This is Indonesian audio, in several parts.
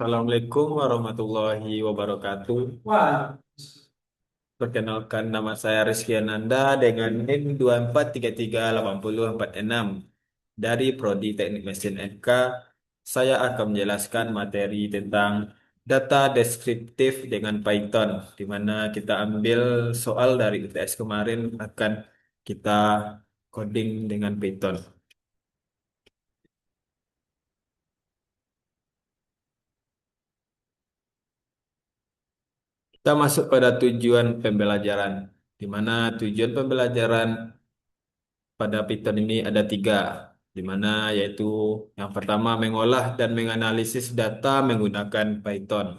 Assalamualaikum warahmatullahi wabarakatuh. Perkenalkan, nama saya Rizky Ananda dengan NIM 24338046 dari Prodi Teknik Mesin FK. Saya akan menjelaskan materi tentang data deskriptif dengan Python, di mana kita ambil soal dari UTS kemarin akan kita coding dengan Python. Kita masuk pada tujuan pembelajaran, di mana tujuan pembelajaran pada Python ini ada tiga, di mana yaitu yang pertama mengolah dan menganalisis data menggunakan Python.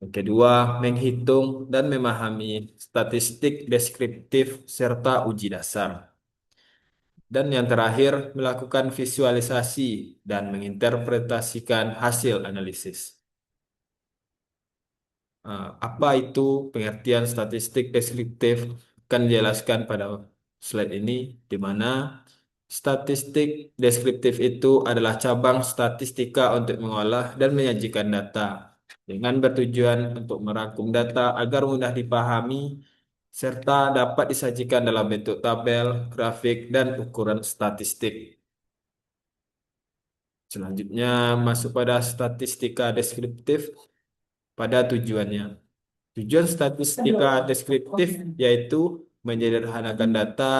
Yang kedua, menghitung dan memahami statistik deskriptif serta uji dasar. Dan yang terakhir, melakukan visualisasi dan menginterpretasikan hasil analisis. Apa itu pengertian statistik deskriptif? Akan dijelaskan pada slide ini, di mana statistik deskriptif itu adalah cabang statistika untuk mengolah dan menyajikan data dengan bertujuan untuk merangkum data agar mudah dipahami serta dapat disajikan dalam bentuk tabel, grafik, dan ukuran statistik. Selanjutnya masuk pada statistika deskriptif pada tujuannya. Tujuan statistika deskriptif yaitu menyederhanakan data,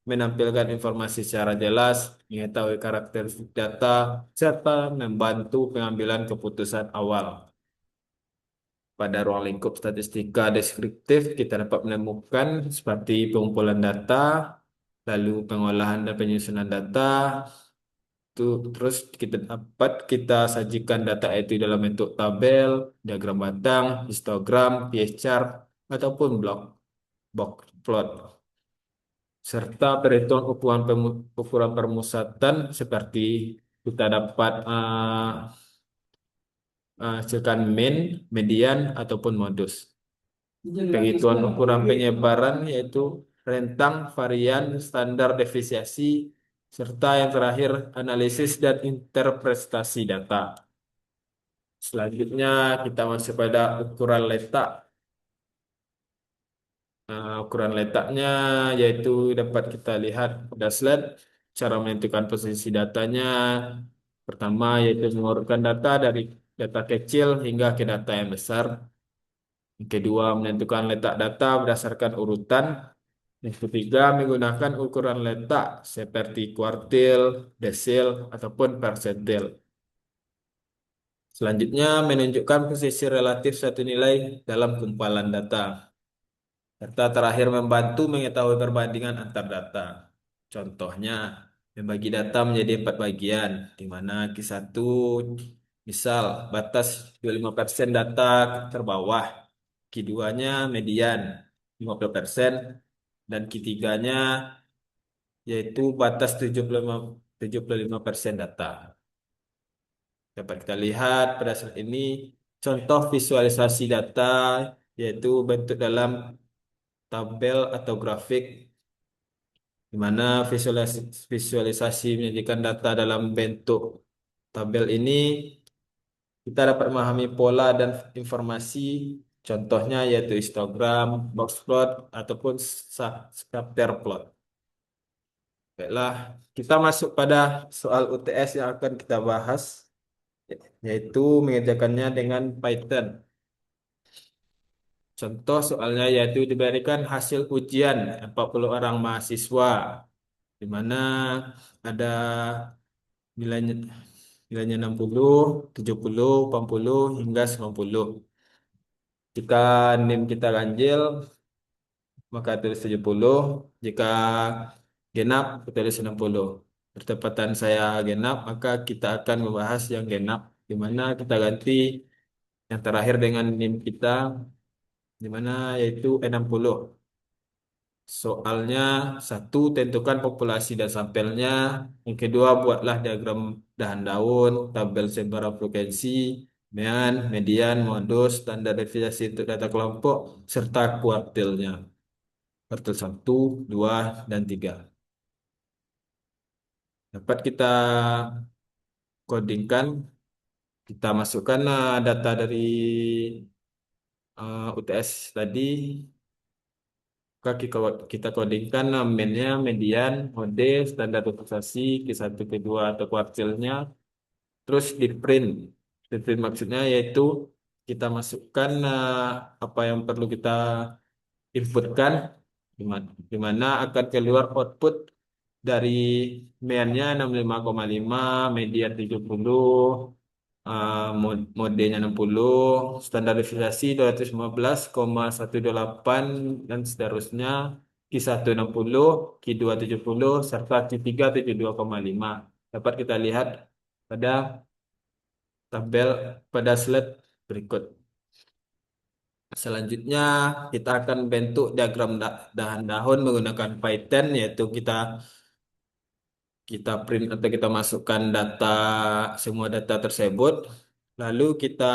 menampilkan informasi secara jelas, mengetahui karakteristik data, serta membantu pengambilan keputusan awal. Pada ruang lingkup statistika deskriptif, kita dapat menemukan seperti pengumpulan data, lalu pengolahan dan penyusunan data, terus kita sajikan data itu dalam bentuk tabel, diagram batang, histogram, pie chart, ataupun box plot, serta perhitungan ukuran permusatan seperti kita dapat hasilkan mean, median, ataupun modus. Penghitungan ukuran penyebaran yaitu rentang, varian, standar deviasi, serta yang terakhir analisis dan interpretasi data. Selanjutnya kita masuk pada ukuran letak. Ukuran letaknya yaitu dapat kita lihat pada slide cara menentukan posisi datanya. Pertama yaitu mengurutkan data dari data kecil hingga ke data yang besar. Yang kedua menentukan letak data berdasarkan urutan. Yang ketiga menggunakan ukuran letak seperti kuartil, desil, ataupun persentil. Selanjutnya menunjukkan posisi relatif suatu nilai dalam kumpalan data. Serta terakhir membantu mengetahui perbandingan antar data. Contohnya, membagi data menjadi empat bagian, di mana Q1 misal batas 25% data terbawah, Q2-nya median 50%, dan Q3-nya yaitu batas 75% data. Dapat kita lihat pada slide ini contoh visualisasi data yaitu bentuk dalam tabel atau grafik, di mana visualisasi menyajikan data dalam bentuk tabel ini kita dapat memahami pola dan informasi, contohnya yaitu histogram, box plot, ataupun scatter plot. Baiklah, kita masuk pada soal UTS yang akan kita bahas, yaitu mengerjakannya dengan Python. Contoh soalnya yaitu diberikan hasil ujian 40 orang mahasiswa, di mana ada nilainya nilainya 60, 70, 80 hingga 90. Jika NIM kita ganjil, maka tulis 70. Jika genap, tulis 60. Bertepatan saya genap, maka kita akan membahas yang genap, di mana kita ganti yang terakhir dengan NIM kita, di mana yaitu 60. Soalnya satu, tentukan populasi dan sampelnya. Yang kedua, buatlah diagram dahan daun, tabel sebaran frekuensi, mean, median, modus, standar deviasi untuk data kelompok, serta kuartilnya. Kuartil 1, 2, dan 3. Dapat kita codingkan Kita masukkan data dari UTS tadi, maka kita codingkan mainnya, median, mode, standar deviasi, Q1, Q2 atau kuartilnya, terus di print. Di print maksudnya yaitu kita masukkan apa yang perlu kita inputkan, di mana akan keluar output dari mainnya 65,5, median 70, modenya 60, standar deviasi 215,128 dan seterusnya, Q1 60, Q2 70, serta Q3 72,5. Dapat kita lihat pada tabel pada slide berikut. Selanjutnya kita akan bentuk diagram dahan daun menggunakan Python, yaitu kita kita print atau kita masukkan data, semua data tersebut, lalu kita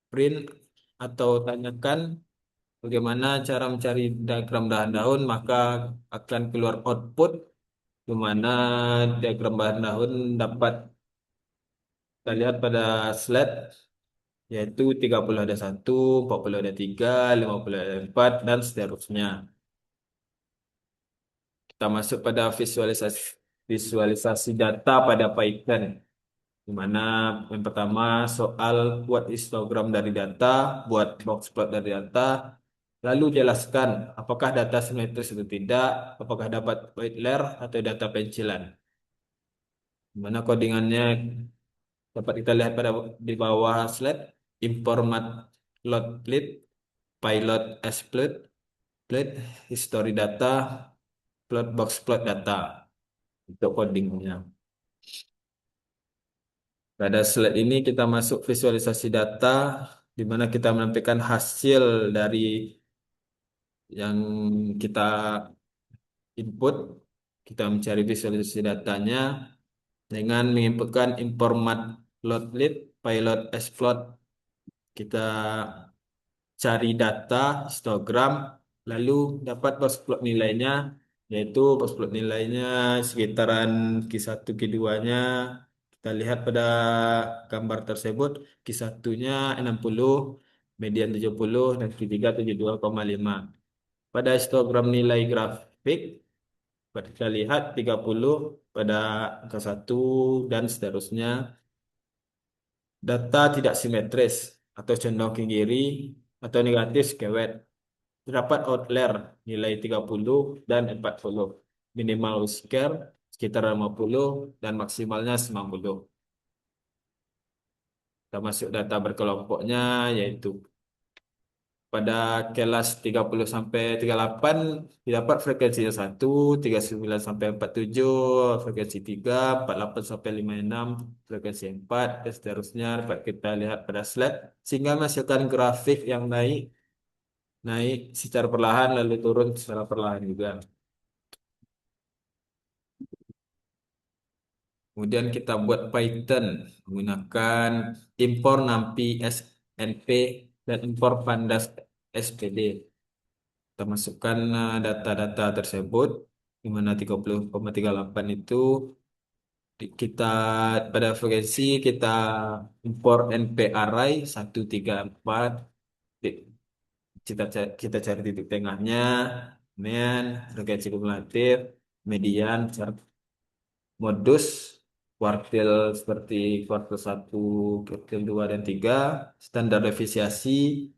print atau tanyakan bagaimana cara mencari diagram dahan daun, maka akan keluar output di mana diagram dahan daun dapat kita lihat pada slide, yaitu 30 ada 1, 40 ada 3, 50 ada 4, dan seterusnya. Kita masuk pada visualisasi visualisasi data pada Python, di mana yang pertama soal buat histogram dari data, buat box plot dari data, lalu jelaskan apakah data simetris atau tidak, apakah dapat white layer atau data pencilan. Di mana codingannya dapat kita lihat pada di bawah slide, import matplotlib, pilot split, plot, history data, plot box plot data untuk codingnya. Pada slide ini kita masuk visualisasi data, di mana kita menampilkan hasil dari yang kita input. Kita mencari visualisasi datanya dengan menginputkan import matplotlib, pilot splot. Kita cari data histogram, lalu dapat box plot nilainya, yaitu box plot nilainya sekitaran Q1 Q2-nya. Kita lihat pada gambar tersebut, Q1-nya 60, median 70, dan Q3 72,5. Pada histogram nilai grafik, dapat kita lihat 30 pada angka 1 dan seterusnya. Data tidak simetris atau condong ke kiri atau negatif skewet. Terdapat outlier nilai 30 dan 40. Minimal square sekitar 50 dan maksimalnya 90. Kita masuk data berkelompoknya, yaitu pada kelas 30 sampai 38 didapat frekuensinya 1, 39 sampai 47 frekuensi 3, 48 sampai 56 frekuensi 4, dan seterusnya dapat kita lihat pada slide, sehingga menghasilkan grafik yang naik naik secara perlahan lalu turun secara perlahan juga. Kemudian kita buat Python menggunakan import NumPy SNP dan import pandas SPD. Kita masukkan data-data tersebut, di mana 30,38 itu kita pada frekuensi kita import NP array 134. Di- kita cari titik tengahnya, kemudian frekuensi kumulatif, median, modus, kuartil seperti kuartil 1, kuartil 2 dan 3, standar deviasi,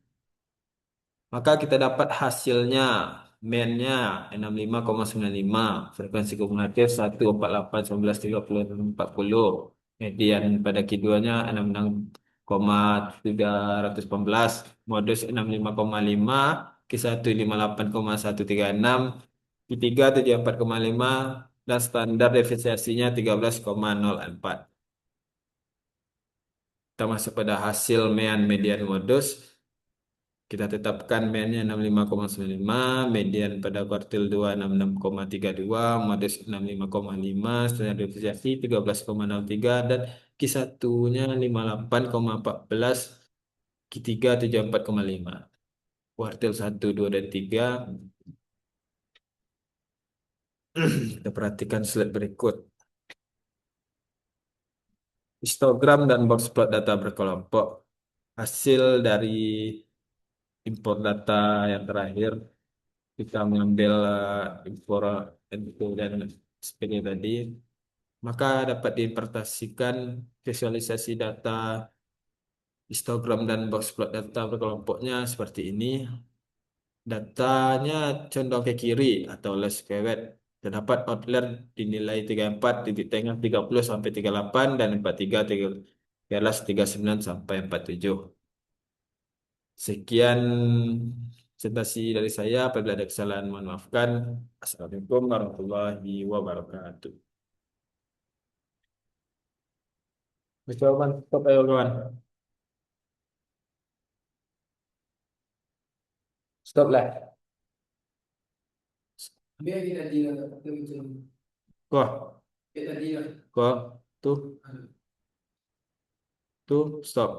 maka kita dapat hasilnya, mainnya 65,95, frekuensi kumulatif 148, 19, 30, dan 40, median pada Q2-nya 66,318, modus 65,5, Q1 58,136, Q3 74,5, dan standar deviasinya 13,04. Kita masuk pada hasil mean median modus. Kita tetapkan meannya 65,95, median pada kuartil 2 66,32, modus 65,5, standar deviasi 13,03, dan Q1-nya 58,14, Q3 74,5. Kuartil 1, 2, dan 3. Kita perhatikan slide berikut. histogram dan box plot data berkelompok. Hasil dari import data yang terakhir, kita mengambil import info dan SPD tadi, maka dapat diinterpretasikan visualisasi data histogram dan box plot data berkelompoknya seperti ini. Datanya condong ke kiri atau left skewed. Terdapat outlier dinilai 34, titik tengah 30 sampai 38, dan 43, 13, 39 sampai 47. Sekian presentasi dari saya. Apabila ada kesalahan, mohon maafkan. Assalamualaikum warahmatullahi wabarakatuh. Kawan, stop ayo kawan. Stop lah. Kok, kok, tuh, tuh, stop.